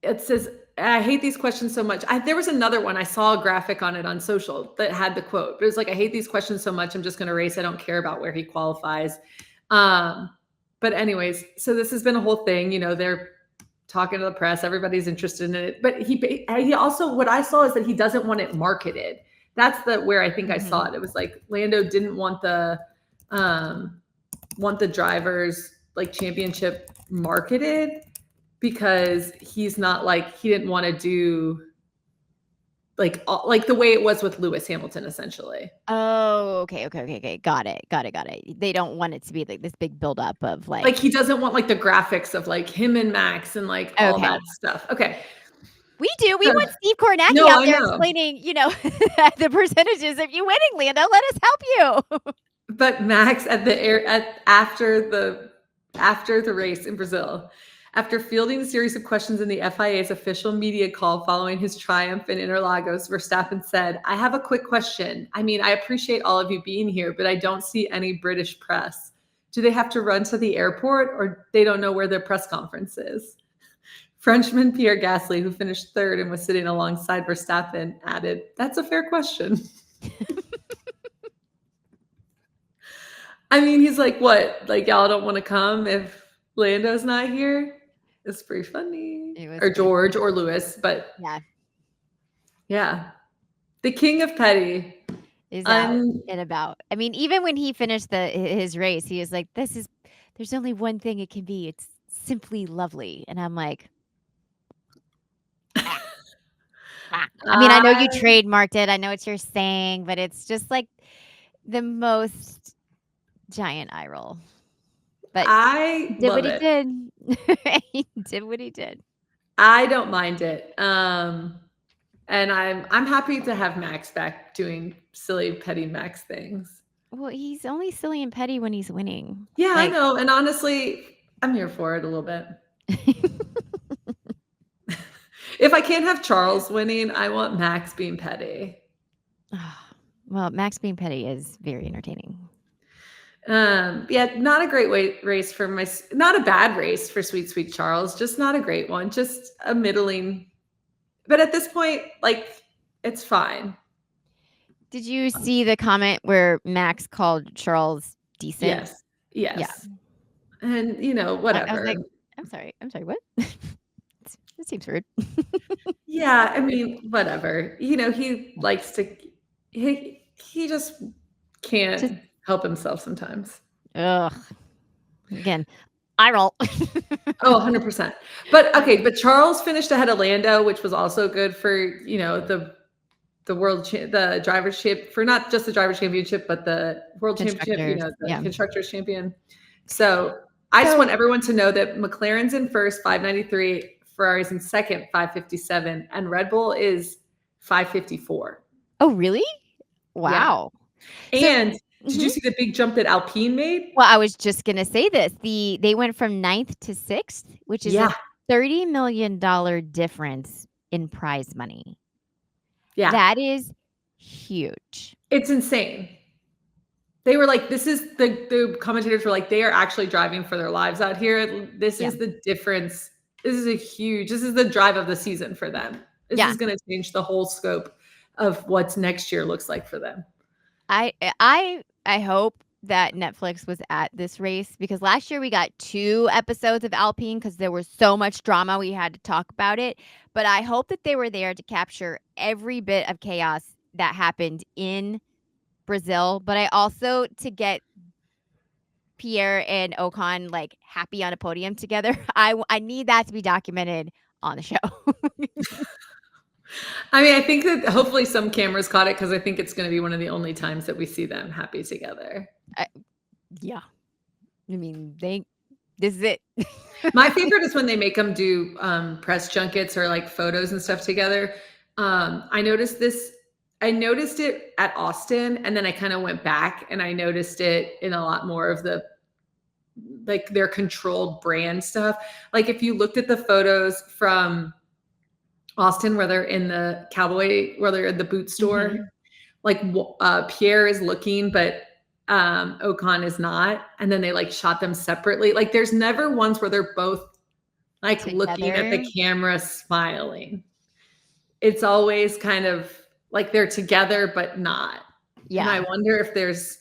It says, I hate these questions so much. There was another one. I saw a graphic on it on social that had the quote, but it was like, I hate these questions so much. I'm just going to race. I don't care about where he qualifies. Um, but anyways, so this has been a whole thing. They're talking to the press. Everybody's interested in it. But he also, what I saw is that he doesn't want it marketed. That's where I think I saw Mhm. it. It was like Lando didn't want the drivers like championship marketed because he's not like he didn't want to do like the way it was with Lewis Hamilton essentially. Oh, okay. Got it. They don't want it to be, like, this big buildup of, Like like he doesn't want like the graphics of like him and Max and like all okay. that stuff. Okay. We do. We So, want Steve Kornacki no, out I there know. explaining, the percentages of you winning, Lando. Let us help you. But Max at the air at after the race in Brazil, after fielding a series of questions in the FIA's official media call following his triumph in Interlagos, Verstappen said, "I have a quick question. I mean, I appreciate all of you being here, but I don't see any British press. Do they have to run to the airport or they don't know where their press conference is?" Frenchman Pierre Gasly, who finished third and was sitting alongside Verstappen, added, "That's a fair question." I mean, he's like, what? Like, y'all don't want to come if Lando's not here? It's pretty funny. It was Or pretty George funny. or Lewis, but Yeah, yeah. The king of petty. is out Un and about. I mean, even when he finished his race, he was like, there's only one thing it can be. It's simply lovely." And I'm like, "Ah." I mean, I know you I trademarked it. I know it's your saying, but it's just like the most giant eye roll. But he I did what love he it. did. He did what he did. I don't mind it. And I'm happy to have Max back doing silly petty Max things. Well, he's only silly and petty when he's winning. Yeah, I Like, know. And honestly, I'm here for it a little bit. If I can't have Charles winning, I want Max being petty. well, Max being petty is very entertaining. Yeah, not a great race for not a bad race for sweet Charles, just not a great one, just a middling. But at this point, like, it's fine. Did you see the comment where Max called Charles decent? Yes, Yeah. yes. And, I was whatever. like, I'm sorry, what? This seems rude. Yeah, I mean, whatever. He likes to he just Just can't help himself sometimes. ugh. Again, eye roll. Oh, 100%. But okay, but Charles finished ahead of Lando, which was also good for, the drivers' champ for not just the drivers' championship, but the world championship, Constructors, the yeah. constructors champion. So I just So want everyone to know that McLaren's in first, 593, Ferrari's in second, 557, and Red Bull is 554. oh, really? Yeah. Wow. So And did you mhm. see the big jump that Alpine made? Well, I was just gonna say this. They went from ninth to 6th, which is a Yeah. $30 million difference in prize money. Yeah. That is huge. It's insane. They were like, this is the commentators were like, they are actually driving for their lives out here. This Yeah. is the difference. This is the drive of the season for them. This Yeah. is going to change the whole scope of what's next year looks like for them. I hope that Netflix was at this race because last year we got 2 episodes of Alpine because there was so much drama we had to talk about it. But I hope that they were there to capture every bit of chaos that happened in Brazil, but I also to get Pierre and Ocon like happy on a podium together. I need that to be documented on the show. I mean, I think that hopefully some cameras caught it because I think it's going to be one of the only times that we see them happy together. Yeah. I mean, this is it. My favorite is when they make them do press junkets or like photos and stuff together. I noticed it at Austin, and then I kind of went back and I noticed it in a lot more of their controlled brand stuff. Like if you looked at the photos from Austin where they're in the where they're at the boot store, Mhm. like Pierre is looking, but Ocon is not, and then they like shot them separately. Like there's never ones where they're both like looking at the Together. camera smiling. It's always kind of like they're together but not. And I Yeah. wonder if there's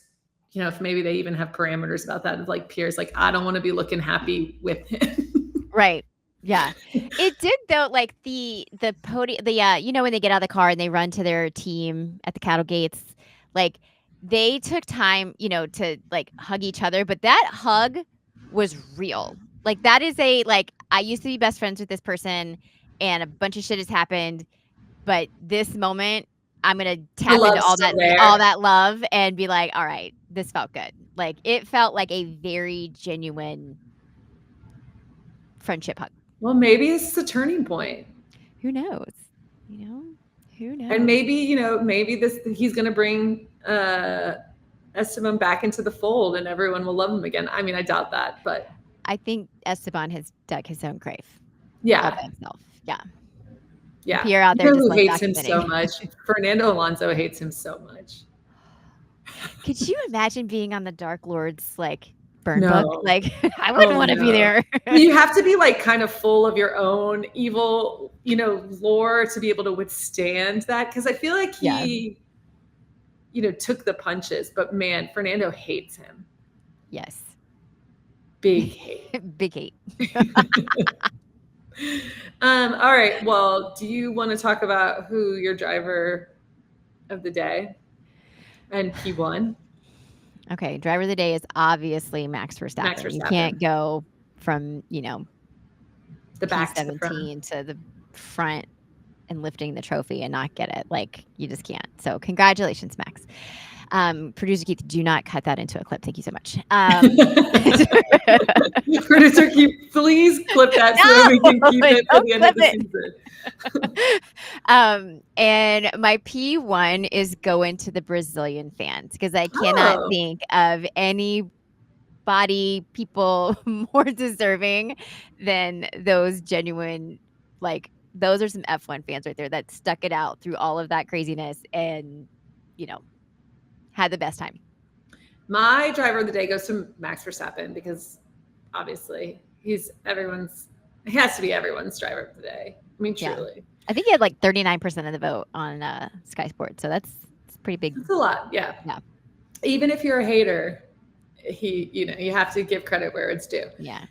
if maybe they even have parameters about that. It's like Pierre's like, I don't want to be looking happy with him. Right. Yeah. It did though, like the podium when they get out of the car and they run to their team at the cattle gates, like they took time, to like hug each other, but that hug was real. Like that is I used to be best friends with this person and a bunch of shit has happened, but this moment I'm gonna The tap into love's still all there. that love and be like, all right, this felt good. Like it felt like a very genuine friendship hug. Well, maybe it's a turning point. Who knows? You know? Who knows? And maybe he's gonna bring Esteban back into the fold and everyone will love him again. I mean, I doubt that, but I think Esteban has dug his own grave all yeah. by himself. Yeah. Yeah. Pierre out there You know just who like hates him so documenting. much? Fernando Alonso hates him so much. Could you imagine being on the Dark Lord's burn book? No. Like I wouldn't Oh, want to be no. there. You have to be like kind of full of your own evil, lore to be able to withstand that. Cause I feel like Yeah. he, took the punches, but man, Fernando hates him. Yes. Big hate. Big hate. All right. Well, do you want to talk about who your driver of the day and P1? Okay. Driver of the day is obviously Max VerStappen. Max You VerStappen. can't go from, The back to the front. P17 to the front and lifting the trophy and not get it. Like, you just can't. So congratulations, Max. Producer Keith, do not cut that into a clip. Thank you so much. Producer Keith, please clip that so that we can keep it for the end of the season. And my P1 is going to the Brazilian fans because I cannot think of any people more deserving than those genuine, like, those are some F1 fans right there that stuck it out through all of that craziness and, had the best time. My driver of the day goes to Max VerStappen because obviously he has to be everyone's driver of the day. I mean, truly. Yeah. I think he had like 39% of the vote on Sky Sports, so that's pretty big. That's a lot, yeah. Yeah. Even if you're a hater, you have to give credit where it's due. Yeah.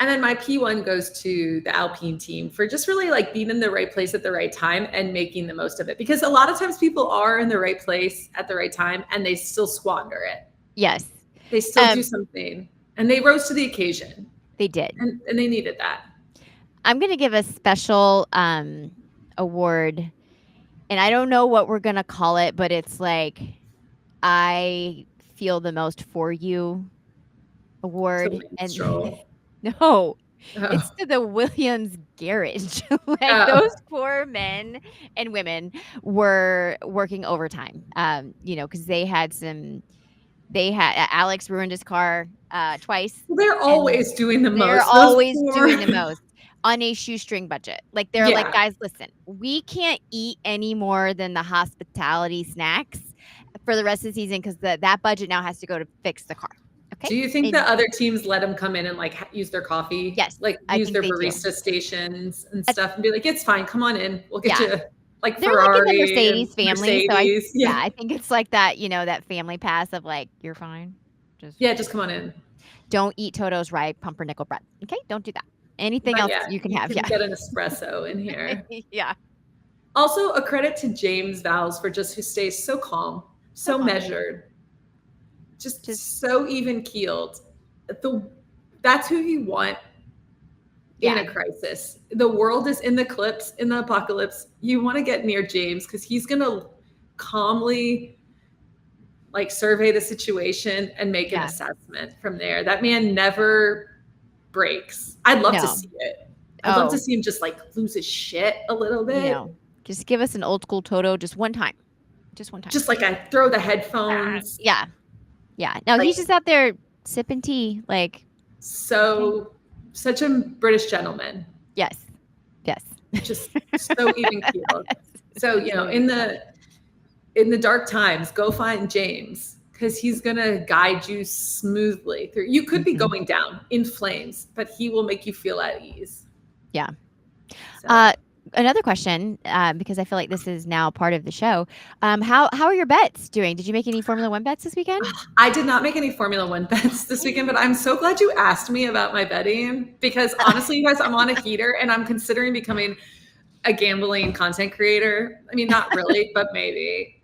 And then my P1 goes to the Alpine team for just really like being in the right place at the right time and making the most of it. Because a lot of times people are in the right place at the right time and they still squander it. Yes. They still do something. And they rose to the occasion. They did. And they needed that. I'm going to give a special award. And I don't know what we're going to call it, but it's like, I feel the most for you award. No, it's to the Williams garage. Those poor men and women were working overtime, because they had Alex ruined his car twice. Well, they're always doing the most. They're always doing the most on a shoestring budget. Like, they're like, guys, listen, we can't eat any more than the hospitality snacks for the rest of the season because that budget now has to go to fix the car. Okay. Do you think the other teams let them come in and like use their coffee? Yes. Like use their barista stations and stuff and be like, it's fine. Come on in. We'll get you like they're Ferrari. Like in the Mercedes family. Mercedes. So I think it's like that, that family pass of like, you're fine. Just come on in. Don't eat Toto's rye pumpernickel bread. Okay. Don't do that. Anything else you can have. Get an espresso in here. Yeah. Also, a credit to James Vowles for who stays so calm, so measured. Just so even keeled. That's who you want in a crisis. The world is in the apocalypse. You want to get near James because he's going to calmly like survey the situation and make an assessment from there. That man never breaks. I'd love to see it. I'd love to see him just like lose his shit a little bit. Just give us an old school Toto just one time. Just one time. Just like I throw the headphones. Yeah. No, like, he's just out there sipping tea, like such a British gentleman. Yes. Just so even keeled. So in the dark times, go find James because he's gonna guide you smoothly through. You could be going down in flames, but he will make you feel at ease. Yeah. So. Another question, because I feel like this is now part of the show. How are your bets doing? Did you make any Formula One bets this weekend? I did not make any Formula One bets this weekend, but I'm so glad you asked me about my betting because honestly, you guys, I'm on a heater and I'm considering becoming a gambling content creator. I mean, not really, but maybe.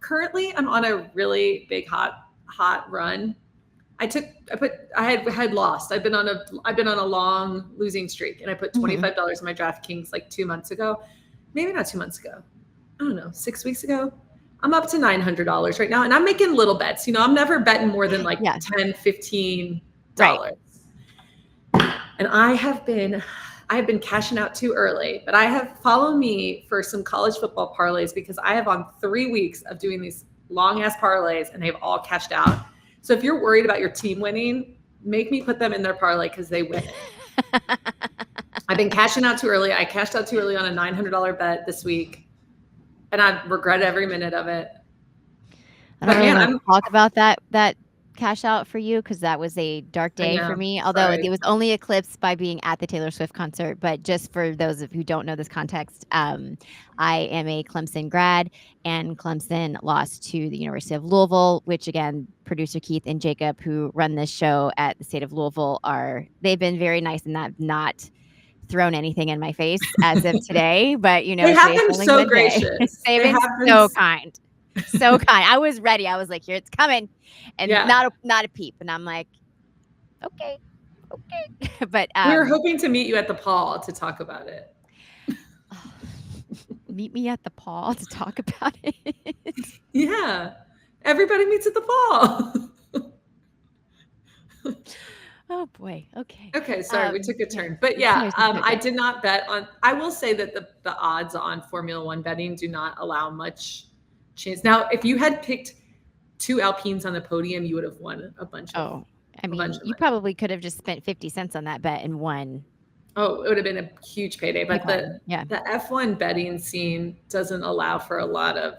Currently, I'm on a really big hot run. I had lost. I've been on a long losing streak, and I put $25 in my DraftKings like 2 months ago. Maybe not 2 months ago. I don't know, 6 weeks ago. I'm up to $900 right now, and I'm making little bets. I'm never betting more than like $10, $15. Right. And I have been cashing out too early, but follow me for some college football parlays because I have on 3 weeks of doing these long ass parlays, and they've all cashed out. So if you're worried about your team winning, make me put them in their parlay because they win it. I've been cashing out too early. I cashed out too early on a $900 bet this week, and I regret every minute of it. I don't really want to talk about that cash out for you because that was a dark day for me. Although it was only eclipsed by being at the Taylor Swift concert. But just for those of you who don't know this context, I am a Clemson grad, and Clemson lost to the University of Louisville, which again, producer Keith and Jacob, who run this show at the state of Louisville, they've been very nice and have not thrown anything in my face as of today. But they have been so gracious. They've been so kind. So kind. I was ready. I was like, here, it's coming. And not a peep. And I'm like, okay. But we were hoping to meet you at the Paul to talk about it. meet me at the paw to talk about it. Yeah. Everybody meets at the ball. Oh boy. Okay. Okay, sorry, we took a Yeah. turn. But Sorry, yeah, sorry, I yeah. did not bet on. I will say that the odds on Formula One betting do not allow much chance. Now, if you had picked two Alpines on the podium, you would have won I bunch mean, of you money. probably could have just spent 50 cents on that bet and won. Oh, it would have been a huge payday. Big But one. Yeah. the F1 betting scene doesn't allow for a lot of.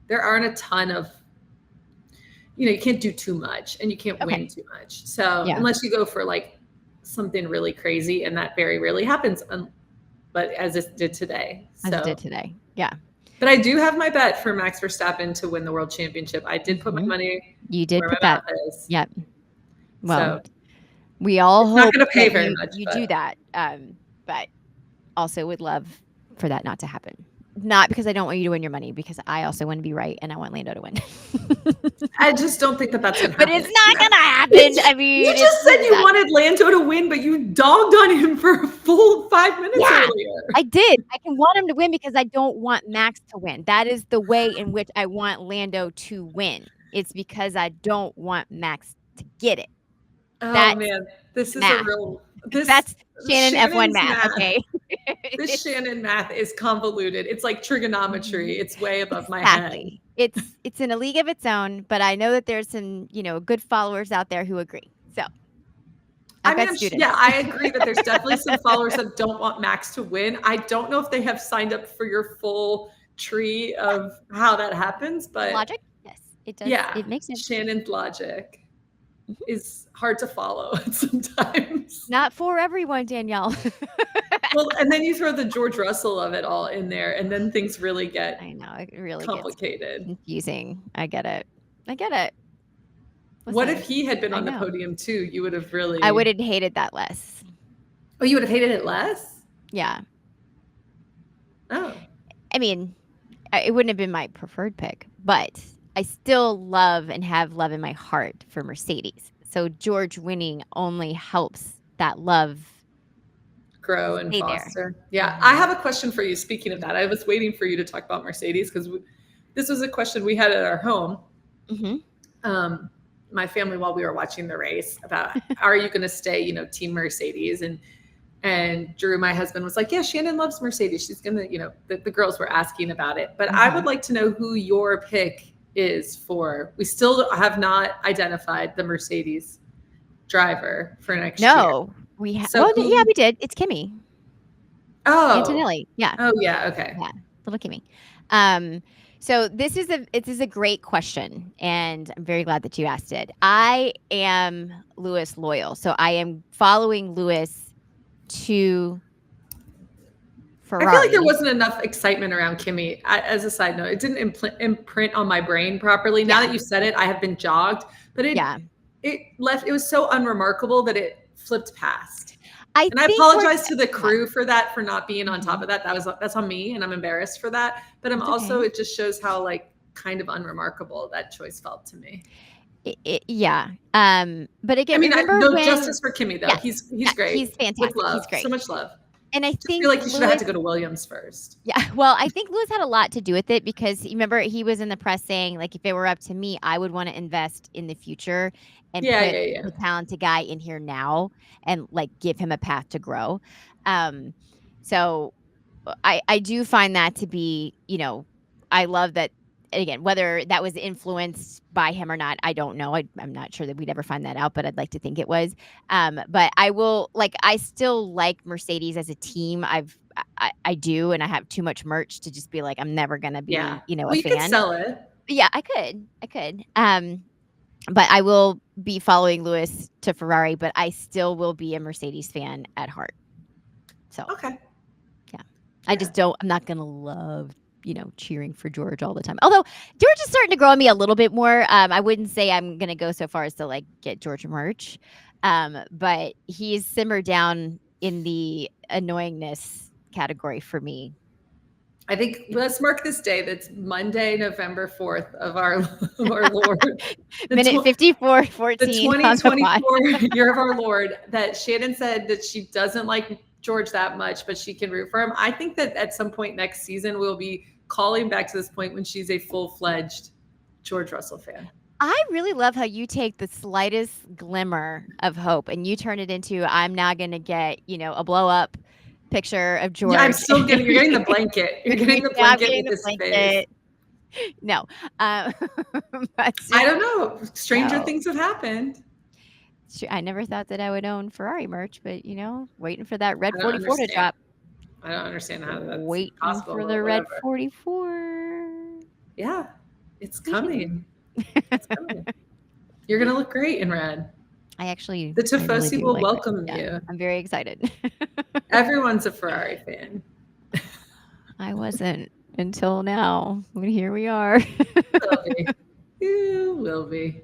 There aren't a ton of. You can't do too much and you can't Okay. win too much. So Yeah. unless you go for like something really crazy, and that very rarely happens. But as it did today. As it So, did today. Yeah. but I do have my bet for Max VerStappen to win the world championship. I did put my Mhm. money You did where put my mouth that. is. Yep. Well, So we all it's not hope going to pay that very you much, you but do that. But also would love for that not to happen. Not because I don't want you to win your money, because I also want to be right and I want Lando to win. I just don't think that that's going to But happen. it's not gonna happen. You I mean, it's just said just you that. wanted Lando to win, but you dogged on him for a full 5 minutes Yeah, earlier. I did. I can want him to win because I don't want Max to win. That is the way in which I want Lando to win. It's because I don't want Max to get it. Oh That's man, this is a math. real this That's Shannon F1 Shannon's math, math. okay? This Shannon math is convoluted. It's like trigonometry. Mhm. It's way above my head. Exactly. It's in a league of its own, but I know that there's some, good followers out there who agree. So, I I've mean, got yeah, students. I agree that there's definitely some followers that don't want Max to win. I don't know if they have signed up for your full tree of how that happens, but Logic? Yes, it does. yeah, It makes sense. Shannon's logic Mhm. is hard to follow sometimes. Not for everyone, Danielle. Well, and then you throw the George Russell of it all in there, and then things really get I know, it really gets complicated. confusing. I get it. I get it. What if Listen, he had been I on the know. podium too? You would have really. I would have hated that less. Oh, you would have hated it less? Yeah. Oh. I mean, it wouldn't have been my preferred pick, but I still love and have love in my heart for Mercedes. So George winning only helps that love Grow and stay there. foster. Yeah. Mhm. I have a question for you. Speaking of that, I was waiting for you to talk about Mercedes because this was a question we had at our home. Mhm. My family, while we were watching the race, about are you going to stay, team Mercedes? And Drew, my husband, was like, yeah, Shannon loves Mercedes. She's going to, the girls were asking about it. But I would Mhm. like to know who your pick is for. We still have not identified the Mercedes driver for next year. No, we So well, yeah, who? we did. It's Kimmy Oh, Antonelli. Yeah. oh yeah, okay. Yeah, little Kimmy. So this is a great question, and I'm very glad that you asked it. I am Lewis loyal, so I am following Lewis to I feel like there Ferrari. wasn't enough excitement around Kimmy. As a side note, it didn't imprint on my brain properly. Now Yeah. that you said it, I have been jogged, but Yeah. it left. It was so unremarkable that it flipped past. I And I think apologize to the crew for that, for not being on top Mhm. of that. That's on me, and I'm embarrassed for that. But I'm It's also, okay. it just shows how kind of unremarkable that choice felt to me. Yeah. But I again, mean, remember no when justice for Kimmy though. Yes. He's Yeah, great. he's With fantastic. love, He's great. so much love. And I Just think feel like he should have had Lewis to go to Williams first. Yeah, well, I think Lewis had a lot to do with it because you remember he was in the press saying, like, if it were up to me, I would want to invest in the future and Yeah, put yeah, yeah. the talented guy in here now and like give him a path to grow. Um, so I do find that to be, I love that. Again, whether that was influenced by him or not, I don't know. I'm not sure that we'd ever find that out, but I'd like to think it was. But I still like Mercedes as a team. I do, and I have too much merch to just be like, I'm never gonna Yeah. be, Well, a you could fan. sell it. Yeah, I could. But I will be following Lewis to Ferrari, but I still will be a Mercedes fan at heart. So Okay. yeah, I just don't. I'm not gonna love cheering for George all the time. Although George is starting to grow on me a little bit more. I wouldn't say I'm gonna go so far as to like get George merch, but he's simmered down in the annoyingness category for me. I think let's mark this day. That's Monday, November 4th of our Lord. Minute 54:14 The on the pod. 2024 year of our Lord, that Shannon said that she doesn't like George that much, but she can root for him. I think that at some point next season, we'll be calling back to this point when she's a full-fledged George Russell fan. I really love how you take the slightest glimmer of hope and you turn it into, I'm now going to get, a blow up picture of George. Yeah, you're getting the blanket. You're getting the blanket with his face. No. I don't know. Stranger things have happened. I never thought that I would own Ferrari merch, but waiting for that red 44 to drop. I don't understand how that's waiting possible. For the red 44. Yeah, it's coming. It's coming. You're gonna look great in red. The Tifosi really will welcome you. I'm very excited. Everyone's a Ferrari fan. I wasn't until now. Here we are. You will be.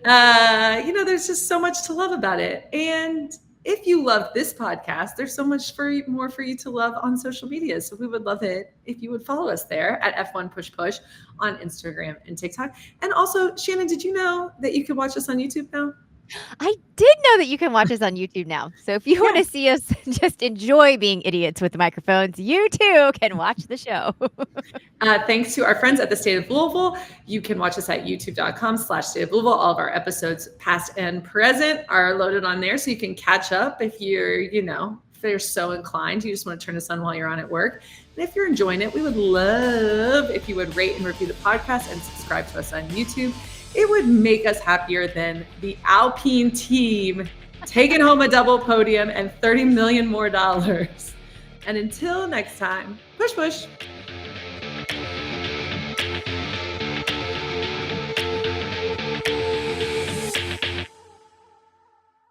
There's just so much to love about it. And if you love this podcast, there's so much more for you to love on social media. So we would love it if you would follow us there at F1 PushPush on Instagram and TikTok. And also, Shannon, did you know that you can watch us on YouTube now? I did know that you can watch us on YouTube now. So if you want to see us just enjoy being idiots with the microphones, you too can watch the show. Thanks to our friends at the State of Louisville. You can watch us at youtube.com/State of Louisville. All of our episodes, past and present, are loaded on there. So you can catch up if you're, if you're so inclined. You just want to turn us on while you're on at work. And if you're enjoying it, we would love if you would rate and review the podcast and subscribe to us on YouTube. It would make us happier than the Alpine team taking home a double podium and $30 million more. And until next time, push, push.